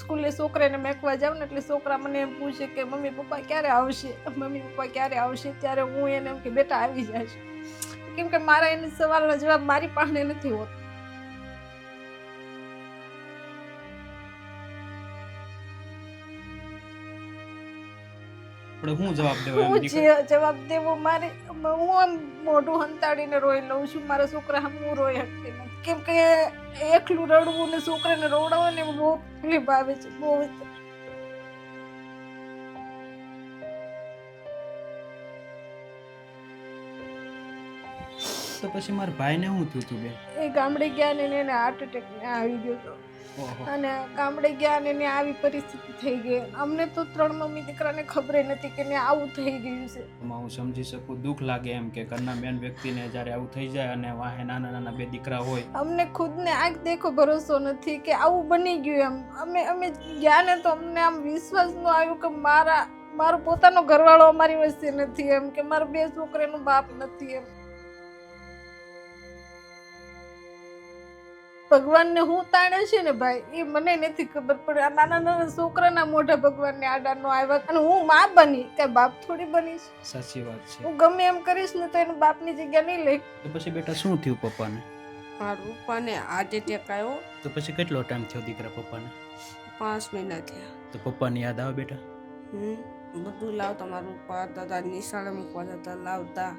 સ્કૂલે છોકરાને મેકવા જાઉં ને એટલે છોકરા મને એમ પૂછે કે મમ્મી પપ્પા ક્યારે આવશે, મમ્મી પપ્પા ક્યારે આવશે. ત્યારે હું એને એમ કે બેટા આવી જશે, કેમ કે મારા એની સવાલનો જવાબ મારી પાસે નથી હોતો. હું જવાબ દેવો એમ હું દીકરા? જે જવાબ દેવો મારે, હું આમ મોઢું હંતાડીને રોઈ લઉં છું. મારા છોકરા હું રોઈ શકતી નથી, કેમ કે એકલું રડવું ને છોકરાને રોવડાવવા ને બહુ તકલીફ આવે છે, બહુ. તો પછી મારા ભાઈને શું થયું હતું બેન? એ ગામડે ગયા ને એને હાર્ટ એટેક આવી ગયો હતો. ઓહો. અને ગામડે ગયા ને એને આવી પરિસ્થિતિ થઈ ગઈ. અમને તો 3 મમ્મી દીકરાને ખબર નથી કે ને આવું થઈ ગયું છે. એમાં હું સમજી શકું, દુઃખ લાગે એમ કે ઘરના મેન વ્યક્તિને જ્યારે આવું થઈ જાય અને વાહે નાના નાના 2 દીકરા હોય. અમને ખુદને આંખ દેખો ભરોસો નથી કે આવું બની ગયું એમ. અમે ગયા ને તો અમને આમ વિશ્વાસ ન આવ્યો કે મારો પોતાનો ઘરવાળો અમારી વચ્ચે નથી એમ, કે મારા 2 છોકરાનો બાપ નથી એમ. ભગવાનને હું તાણે છે ને ભાઈ, એ મને નથી ખબર પડે. આ નાના નાના છોકરાના મોઢા ભગવાનને આડા નો આવ્યા, અને હું માં બની કે બાપ થોડી બનીશ. સાચી વાત છે. હું ગમે એમ કરીશ ને તો એનું બાપની જગ્યા નહીં લઈ. તો પછી બેટા શું થયું પપ્પાને? મારા પપ્પાને હાર્ટ એટેક આવ્યો. તો પછી કેટલો ટાઈમ થયો દીકરા પપ્પાને? 5 મહિના થયા. તો પપ્પાની યાદ આવે બેટા? બધું લાવતા, મારા પપ્પા હતા નિશાળે મૂકવા જતા, લાવતા,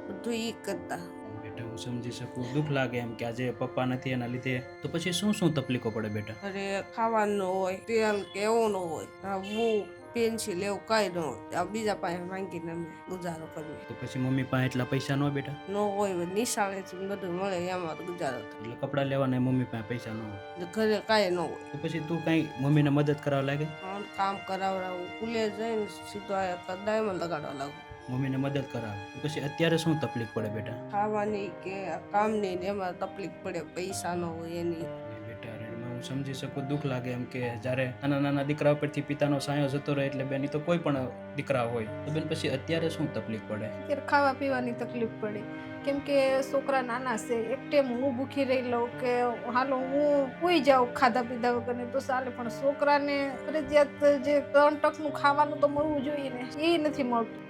બધું ઈ કરતા. બેટા હું સમજી શકું, દુઃખ લાગે એમ કે આજે પપ્પા નથી એના લીધે. તો પછી શું શું તકલીફો પડે બેટા? અરે ખાવાનું હોય, તેલ કે એવું ન હોય, બુક પેન્સિલ એવું કાંઈ ન હોય. બીજા પાસે માંગીને અમે ગુજારો કરીએ. તો પછી મમ્મી પાસે એટલા પૈસા ન હોય બેટા? ન હોય, નિશાળેથી બધું મળે એમાં તો ગુજારો થાય. એટલે કપડાં લેવાના મમ્મી પાસે પૈસા ન હોય. ઘરે કાંઈ ન હોય. તો પછી તું કઈ મમ્મીને મદદ કરવા લાગે? કામ કરાવડાવું, સ્કૂલે જઈને સીધો કદાયમાં લગાડવા લાગુ. મમ્મીને મદદ કરાવે. તો પછી અત્યારે શું તકલીફ પડે બેટા? ખાવાની કે કામની ને એમાં તકલીફ પડે, પૈસા ન હોય એની. બેટા એમાં હું સમજી શકું, દુઃખ લાગે એમ કે જ્યારે નાના નાના દીકરા પરથી પિતાનો સાયો જતો રહે એટલે બેન, ઈ તો કોઈ પણ દીકરા હોય તો બેન પછી અત્યારે શું તકલીફ પડે? અત્યારે ખાવા પીવાની તકલીફ પડી, કેમ કે છોકરા નાના છે. એક ટાઈમ હું ભૂખી રહી લઉં કે હાલો હું સૂઈ જાઉં ખાધા પીધા વગરને તો ચાલે, પણ છોકરાને ફરજિયાત જે 3 ટકનું ખાવાનું તો મળવું જોઈએ ને, એ નથી મળતું.